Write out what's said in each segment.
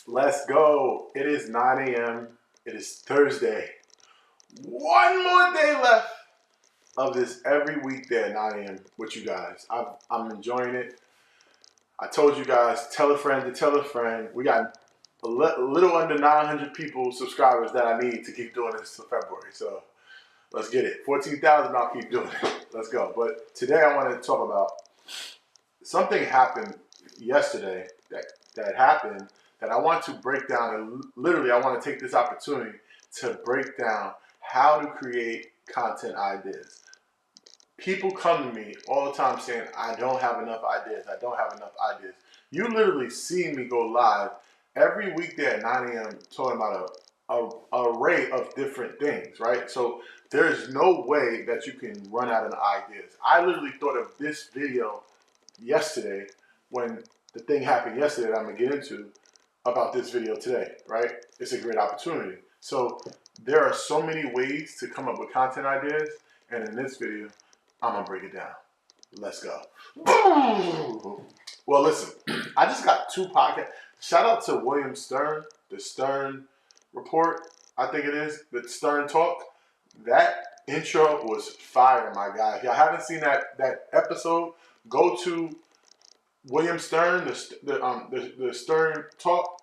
Let's go. It is 9 a.m. It is Thursday. One more day left of this every weekday at 9 a.m. with you guys. I'm enjoying it. I told you guys, tell a friend to tell a friend. We got a little under 900 people, subscribers that I need to keep doing this till February. So let's get it. 14,000, I'll keep doing it. Let's go. But today I want to talk about something happened yesterday that happened that I want to break down, and literally I want to take this opportunity to break down how to create content ideas. People come to me all the time saying, I don't have enough ideas. I don't have enough ideas. You literally see me go live every weekday at 9 a.m. talking about an array of different things, right? So there's no way that you can run out of ideas. I literally thought of this video yesterday when the thing happened yesterday that I'm gonna get into about this video today, right? It's a great opportunity. So there are so many ways to come up with content ideas, and in this video, I'm gonna break it down. Let's go. Well, listen, I just got 2 podcasts. Shout out to William Stern, the Stern Report, I think it is, the Stern Talk. That intro was fire, my guy. If y'all haven't seen that episode, go to William Stern, the Stern Talk.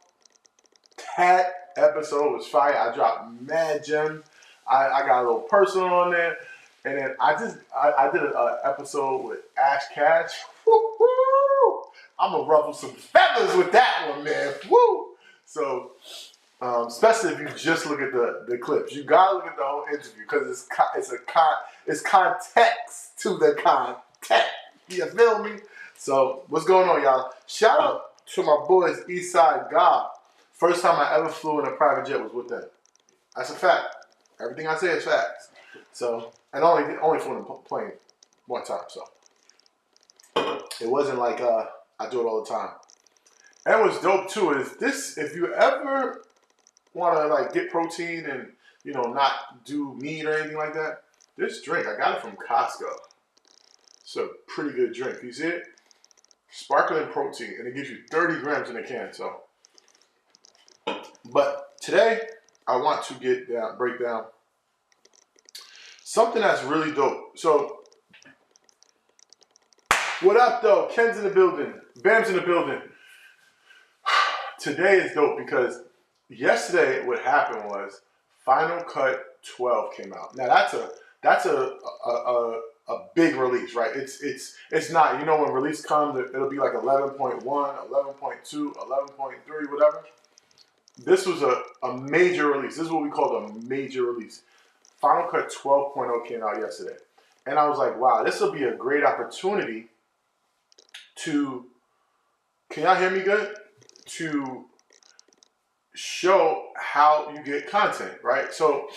That episode was fire. I dropped mad gems. I got a little personal on there. And then I did an episode with Ash Cash. Woo-hoo! I'm going to ruffle some feathers with that one, man. Woo! So, especially if you just look at the clips. You got to look at the whole interview because it's context to the content. You feel me? So, what's going on, y'all? Shout out to my boys, Eastside God. First time I ever flew in a private jet was with them. That's a fact. Everything I say is facts. So, and only flew in a plane one time. So, it wasn't like I do it all the time. And what's dope too is this: if you ever want to like get protein and not do meat or anything like that, this drink I got it from Costco. It's a pretty good drink. You see it? Sparkling protein, and it gives you 30 grams in a can. So, but today I want to break down something that's really dope. So, what up though? Ken's in the building. Bam's in the building. Today is dope because yesterday what happened was Final Cut 12 came out. Now that's a big release, right? It's not, when release comes, it'll be like 11.1, 11.2, 11.3, whatever. This was a major release. This is what we call a major release. Final Cut 12.0 came out yesterday. And I was like, wow, this will be a great opportunity to, can y'all hear me good? To show how you get content, right? So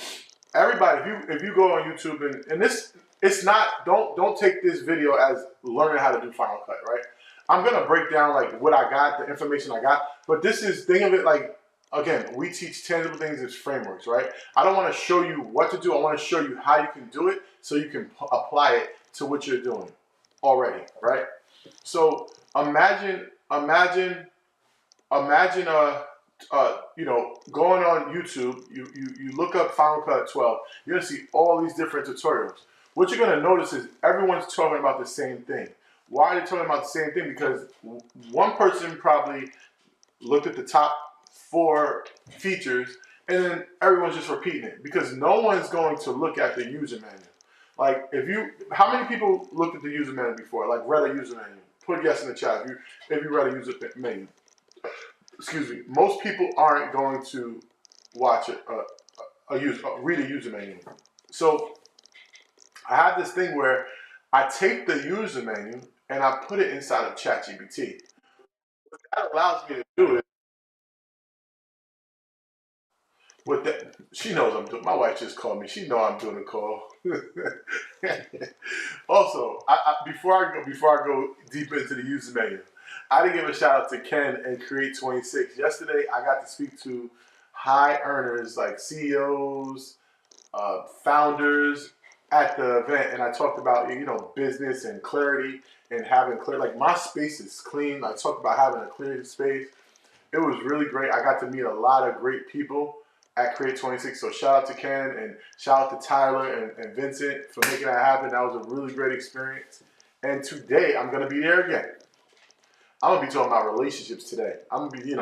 everybody, if you go on YouTube and this, it's not, don't take this video as learning how to do Final Cut, right? I'm gonna break down like what I got, the information I got, but this is, think of it like, again, we teach tangible things as frameworks, right? I don't want to show you what to do. I want to show you how you can do it so you can apply it to what you're doing already, right? So imagine going on YouTube, you look up Final Cut 12, you're gonna see all these different tutorials. What you're gonna notice is everyone's talking about the same thing. Why are they talking about the same thing? Because one person probably looked at the top 4 features and then everyone's just repeating it because no one's going to look at the user manual. Like how many people looked at the user manual before? Like read a user manual? Put yes in the chat if you read a user manual. Excuse me. Most people aren't going to watch read a user manual. So I have this thing where I take the user manual and I put it inside of ChatGPT. What that allows me to do is, with that, she knows I'm doing. My wife just called me. She knows I'm doing a call. Also, before I go deep into the user manual, I didn't give a shout out to Ken and Create 26. Yesterday, I got to speak to high earners like CEOs, founders at the event, and I talked about business and clarity and having clear. Like my space is clean. I talked about having a clear space. It was really great. I got to meet a lot of great people at Create 26. So shout out to Ken and shout out to Tyler and Vincent for making that happen. That was a really great experience. And today I'm gonna be there again. I'm gonna be talking about relationships today. I'm gonna be,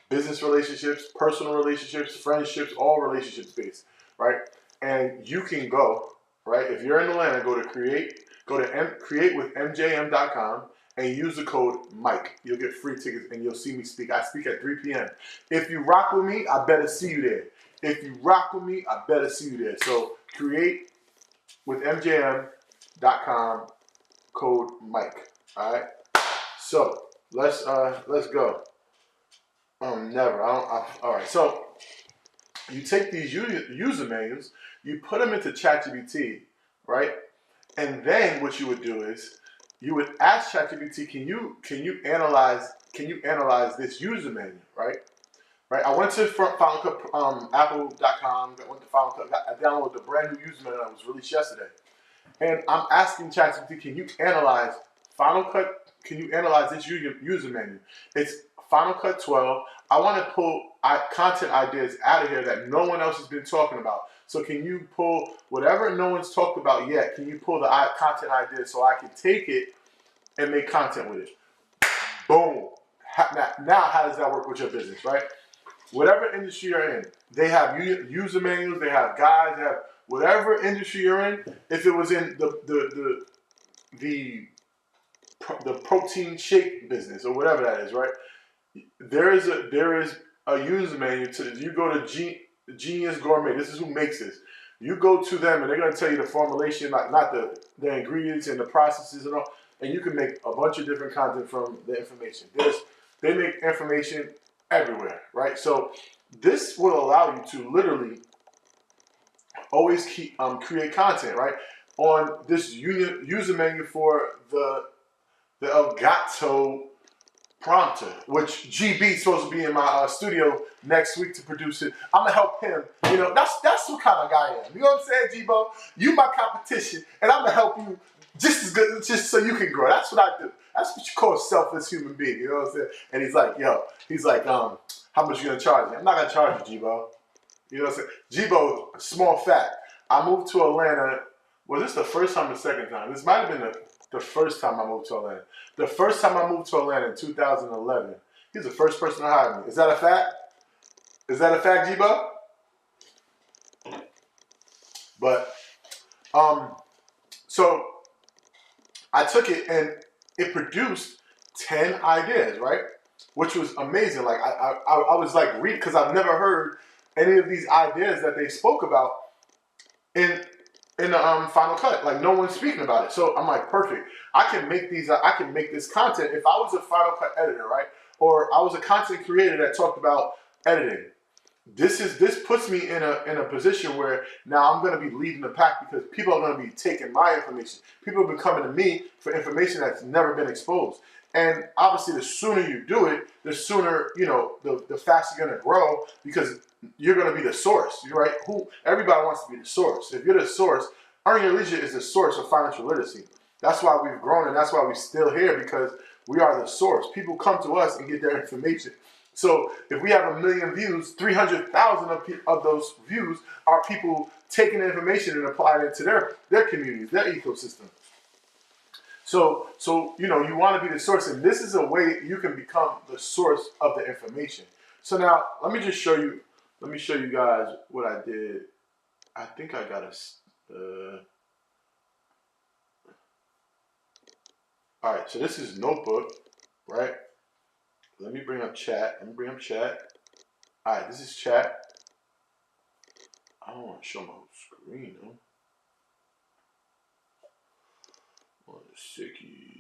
business relationships, personal relationships, friendships, all relationships based, right? And you can go, right? If you're in Atlanta, go to createwithmjm.com and use the code Mike. You'll get free tickets and you'll see me speak. I speak at 3 p.m. If you rock with me, I better see you there. If you rock with me, I better see you there. So createwithmjm.com, code Mike. All right. So let's go. Never. All right. So you take these user manuals, you put them into ChatGPT, right? And then what you would do is you would ask ChatGPT, can you analyze this user manual, right? Right. I went to Final Cut, Apple.com. I went to Final Cut. I downloaded the brand new user manual that was released yesterday. And I'm asking ChatGPT, can you analyze Final Cut? Can you analyze this user manual? It's Final Cut 12. I want to pull content ideas out of here that no one else has been talking about. So can you pull whatever no one's talked about yet? Can you pull the content ideas so I can take it and make content with it? Boom. Now how does that work with your business, right? Whatever industry you're in, they have user manuals, they have guides, they have whatever industry you're in. If it was in the protein shake business or whatever that is, right? There is a user manual. You go to Genius Gourmet. This is who makes this. You go to them and they're going to tell you the formulation, like not the ingredients and the processes and all. And you can make a bunch of different content from the information. They make information everywhere, right? So this will allow you to literally always create content, right? On this user menu for the Elgato prompter, which GB is supposed to be in my studio next week to produce it. I'm gonna help him. That's what kind of guy I am. You know what I'm saying, Gbo? You my competition, and I'm gonna help you just as good, just so you can grow. That's what I do. That's what you call a selfless human being. You know what I'm saying? And he's like, how much you gonna charge me? I'm not gonna charge you, Gbo. You know what I'm saying? Gbo, small fact. I moved to Atlanta. Was this the first time or the second time? This might have been the first time I moved to Atlanta. The first time I moved to Atlanta in 2011, he's the first person to hire me. Is that a fact? Is that a fact, Gbo? But, so I took it and it produced 10 ideas, right? Which was amazing. Like, I was like, reading, because I've never heard any of these ideas that they spoke about in the Final Cut. Like, no one's speaking about it. So I'm like, perfect. I can make this content. If I was a Final Cut editor, right? Or I was a content creator that talked about editing. This puts me in a position where now I'm going to be leading the pack because people are going to be taking my information. People have been coming to me for information that's never been exposed. And obviously, the sooner you do it, the sooner, the faster you're going to grow because you're going to be the source, right? Everybody wants to be the source. If you're the source, Earn Your Leisure is the source of financial literacy. That's why we've grown and that's why we're still here because we are the source. People come to us and get their information. So if we have 1 million views, 300,000 of those views are people taking the information and applying it to their communities, their ecosystem. So you want to be the source, and this is a way you can become the source of the information. So now let me just show you. Let me show you guys what I did. I think I got a. All right, so this is Notebook, right? Let me bring up chat. All right, this is chat. I don't want to show my whole screen, though. What a sickie.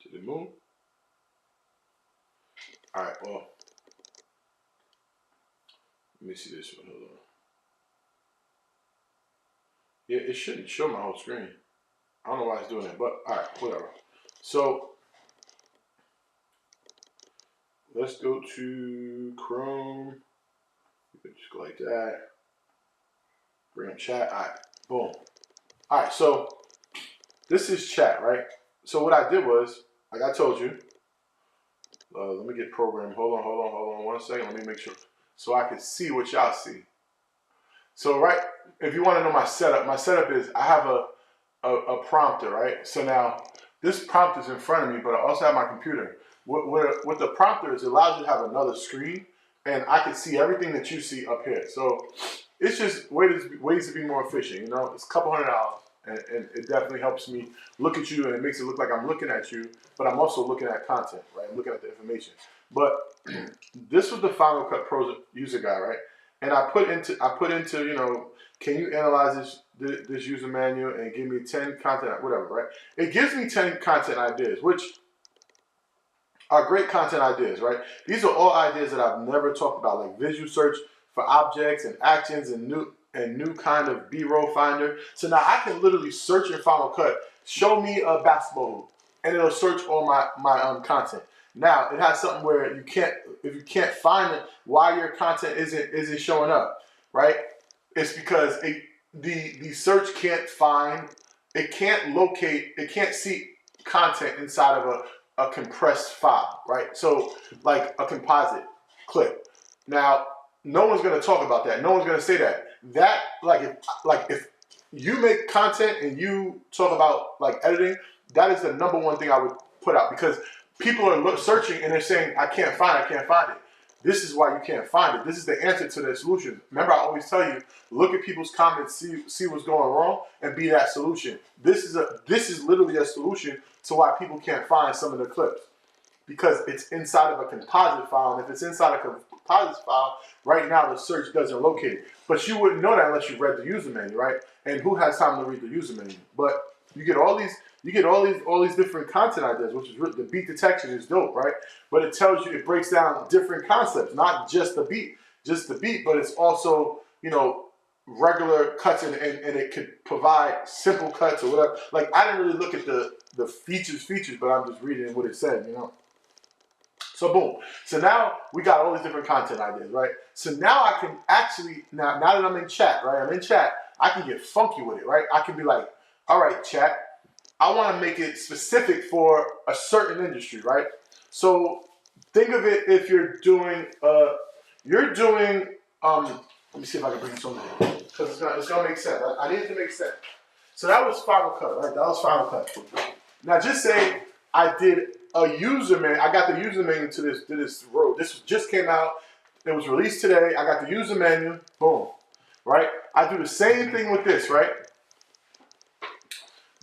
Did it move? All right, well, let me see this one. Hold on. Yeah, it shouldn't show my whole screen. I don't know why it's doing that, but all right, whatever. So let's go to Chrome. Just go like that. Bring up chat. All right, boom. All right, so this is chat, right? So what I did was, like I told you, let me get programmed. Hold on 1 second. Let me make sure so I can see what y'all see. So right, if you want to know my setup is I have a prompter, right? So now this prompt is in front of me, but I also have my computer. What the prompter is, it allows you to have another screen, and I can see everything that you see up here. So it's just ways to be more efficient. You know, it's a couple $100, and it definitely helps me look at you, and it makes it look like I'm looking at you, but I'm also looking at content, right? I'm looking at the information. But this was the Final Cut Pro user guide, right? And I put into you know, can you analyze this user manual and give me 10 content, whatever, right? It gives me 10 content ideas, which are great content ideas, right? These are all ideas that I've never talked about, like visual search for objects and actions and new kind of B-roll finder. So now I can literally search in Final Cut, show me a basketball hoop, and it'll search all my content. Now it has something where if you can't find it, why your content isn't showing up, right? It's because the search can't find, it can't locate, it can't see content inside of a compressed file, right? So like a composite clip. Now, no one's gonna talk about that. No one's gonna say that. That if you make content and you talk about like editing, that is the #1 thing I would put out, because people are searching and they're saying, I can't find it. This is why you can't find it. This is the answer to the solution. Remember, I always tell you, look at people's comments, see what's going wrong, and be that solution. This is literally a solution to why people can't find some of the clips, because it's inside of a composite file. And if it's inside a composite file, right now the search doesn't locate it. But you wouldn't know that unless you read the user manual, right? And who has time to read the user manual? But you get all these different content ideas, which is the beat detection is dope, right? But it tells you, it breaks down different concepts, not just the beat, but it's also, you know, regular cuts, and it could provide simple cuts or whatever. Like, I didn't really look at the features, but I'm just reading what it said, you know. So boom. So now we got all these different content ideas, right? So now I can actually, now that I'm in chat, right? I'm in chat, I can get funky with it, right? I can be like, all right, chat, I want to make it specific for a certain industry, right? So think of it, if you're doing, let me see if I can bring something in, because it's gonna make sense. I need it to make sense. So that was Final Cut, right? That was Final Cut. Now just say I did a user manual. I got the user manual to this road. This just came out. It was released today. I got the user manual. Boom. Right? I do the same thing with this, right?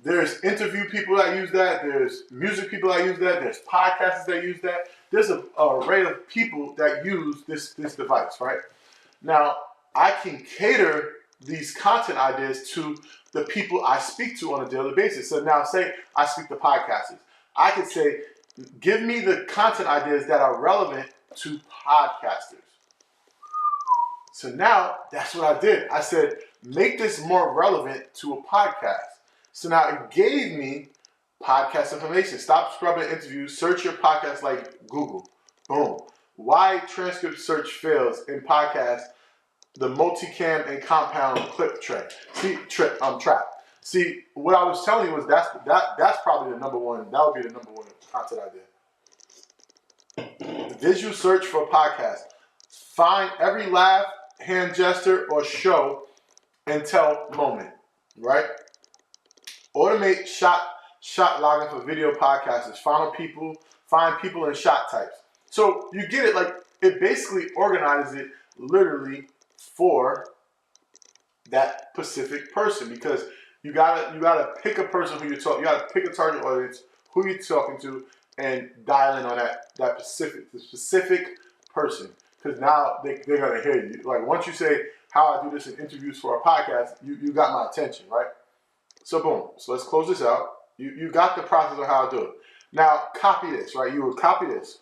There's interview people that use that. There's music people that use that. There's podcasters that use that. There's an array of people that use this device, right? Now, I can cater these content ideas to the people I speak to on a daily basis. So now say I speak to podcasters. I could say, give me the content ideas that are relevant to podcasters. So now that's what I did. I said, make this more relevant to a podcast. So now it gave me podcast information. Stop scrubbing interviews. Search your podcast like Google. Boom. Why transcript search fails in podcasts. The multicam and compound clip trap. See, what I was telling you was that's probably the #1. That would be the #1 content idea. Visual search for a podcast. Find every laugh, hand gesture, or show and tell moment. Right? Automate shot logging for video podcasters. Find people and shot types. So you get it. Like, it basically organizes it literally for that specific person, because you gotta pick a person who you're talking. You gotta pick a target audience, who you're talking to, and dial in on the specific person. Because now they're gonna hear you. Like, once you say how I do this in interviews for a podcast, you got my attention, right? So boom. So let's close this out. You got the process of how I do it. Now copy this, right? You would copy this.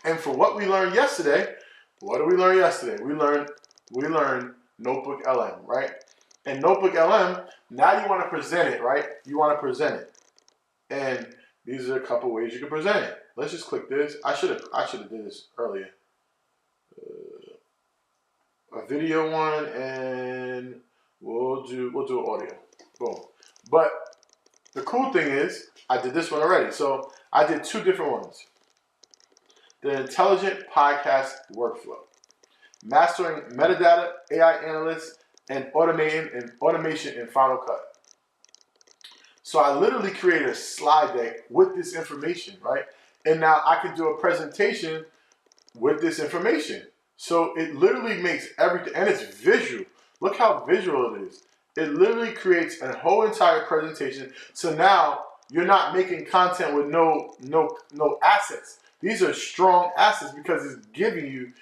And for what we learned yesterday, what did we learn yesterday? We learned NotebookLM, right? And NotebookLM, now you want to present it, right? You want to present it. And these are a couple ways you can present it. let's just click this. I should have did this earlier. A video one, and we'll do audio. Boom. But the cool thing is, I did this one already. So I did 2 different ones. The Intelligent Podcast Workflow. Mastering metadata, AI analysts, and automation in Final Cut. So I literally created a slide deck with this information, right? And now I can do a presentation with this information. So it literally makes everything, and it's visual. Look how visual it is. It literally creates a whole entire presentation. So now you're not making content with no assets. These are strong assets because it's giving you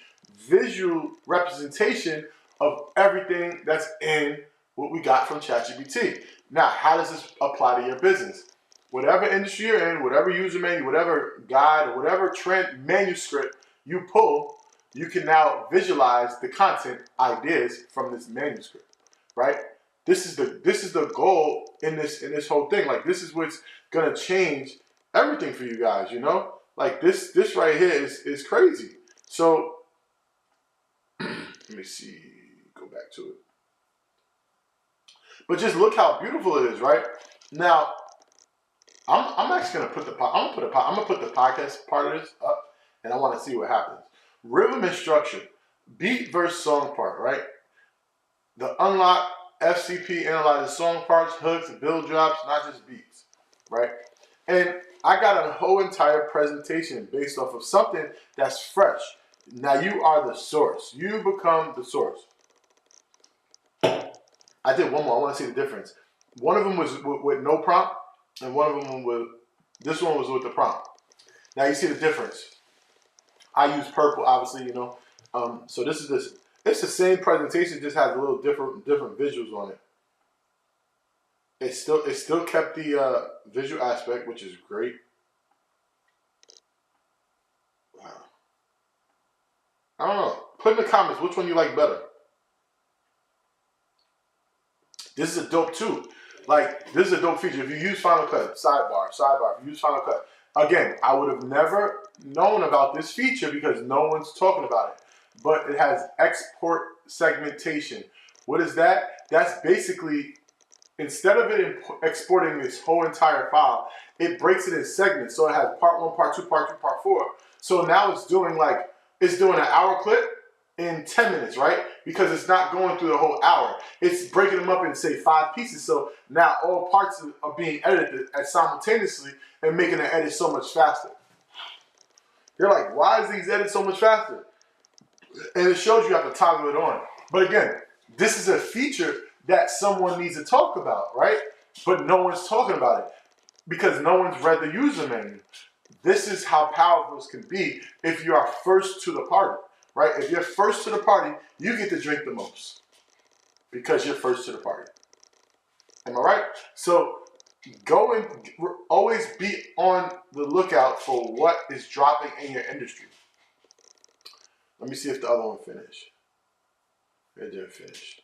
visual representation of everything that's in what we got from ChatGPT. Now, how does this apply to your business? Whatever industry you're in, whatever user manual, whatever guide, or whatever trend manuscript you pull, you can now visualize the content ideas from this manuscript, right? This is the goal in this whole thing. Like, this is what's gonna change everything for you guys, you know? Like this right here is crazy. So let me see, go back to it. But just look how beautiful it is, right? Now, I'm actually gonna put the podcast part of this up, and I want to see what happens. Rhythm and structure, beat versus song part, right? The unlock FCP analyzes song parts, hooks, build drops, not just beats, right? And I got a whole entire presentation based off of something that's fresh. Now you are the source. You become the source. I did one more. I want to see the difference. One of them was with no prompt, and one of them was, this one was with the prompt. Now you see the difference. I use purple, obviously, you know. So this is this. It's the same presentation, just has a little different visuals on it. It still kept the visual aspect, which is great. Wow. I don't know. Put in the comments which one you like better. This is a dope too. Like, this is a dope feature. If you use Final Cut, sidebar, if you use Final Cut, again, I would have never known about this feature because no one's talking about it. But it has export segmentation. What is that? That's basically, instead of it exporting this whole entire file, it breaks it in segments. So it has part 1, part 2, part 3, part 4. So now it's doing an hour clip in 10 minutes, right? Because it's not going through the whole hour. It's breaking them up in, say, 5 pieces. So now all parts are being edited simultaneously and making the edit so much faster. You're like, why is these edits so much faster? And it shows you have to toggle it on. But again, this is a feature that someone needs to talk about, right? But no one's talking about it because no one's read the user manual. This is how powerful this can be if you are first to the party, right? If you're first to the party, you get to drink the most because you're first to the party. Am I right? So always be on the lookout for what is dropping in your industry. Let me see if the other one finished. It didn't finish.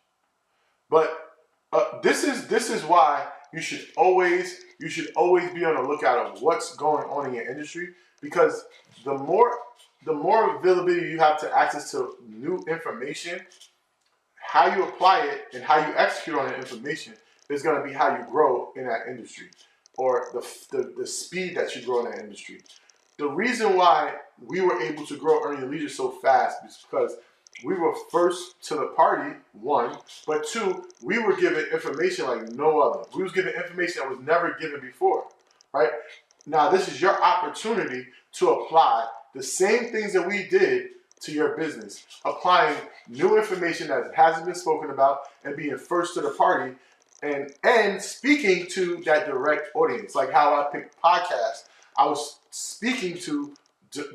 But this is why you should always be on the lookout of what's going on in your industry, because the more availability you have to access to new information, how you apply it and how you execute on that information is going to be how you grow in that industry, or the speed that you grow in that industry. The reason why we were able to grow Earn Your Leisure so fast is because we were first to the party, 1, but 2, we were given information like no other. We was given information that was never given before, right? Now, this is your opportunity to apply the same things that we did to your business, applying new information that hasn't been spoken about and being first to the party and speaking to that direct audience. Like how I picked podcasts, I was speaking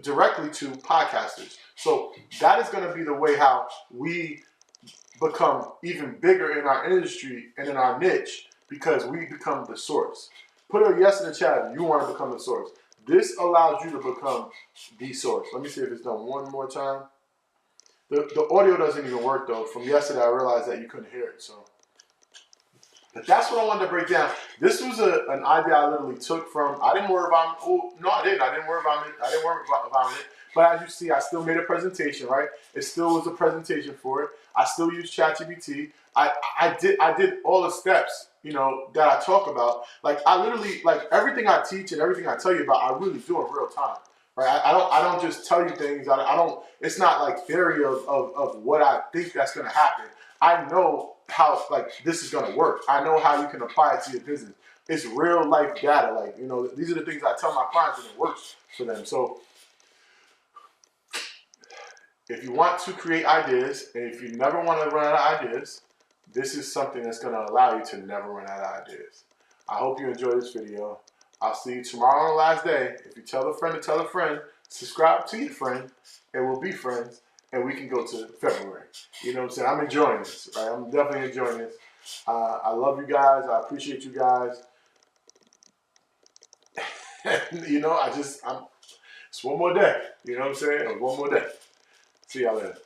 directly to podcasters. So that is going to be the way how we become even bigger in our industry and in our niche, because we become the source. Put a yes in the chat if you want to become the source. This allows you to become the source. Let me see if it's done one more time. The audio doesn't even work though. From yesterday, I realized that you couldn't hear it. So But that's what I wanted to break down. This was an idea I literally took from. I didn't worry about. Oh no, I didn't. I didn't worry about it. I didn't worry about it. But as you see, I still made a presentation. Right? It still was a presentation for it. I still used ChatGPT. I did all the steps. You know that I talk about. Like I literally like everything I teach and everything I tell you about. I really do in real time. Right? I don't just tell you things. I don't. It's not like theory of what I think that's going to happen. I know how like this is gonna work. I know how you can apply it to your business. It's real life data. Like, you know, these are the things I tell my clients and it works for them. So if you want to create ideas and if you never want to run out of ideas, this is something that's gonna allow you to never run out of ideas. I hope you enjoyed this video. I'll see you tomorrow on the last day. If you tell a friend to tell a friend, subscribe to your friend, and we'll be friends, and we can go to February. You know what I'm saying? I'm enjoying this, right? I'm definitely enjoying this. I love you guys. I appreciate you guys. You know, it's one more day. You know what I'm saying? One more day. See y'all later.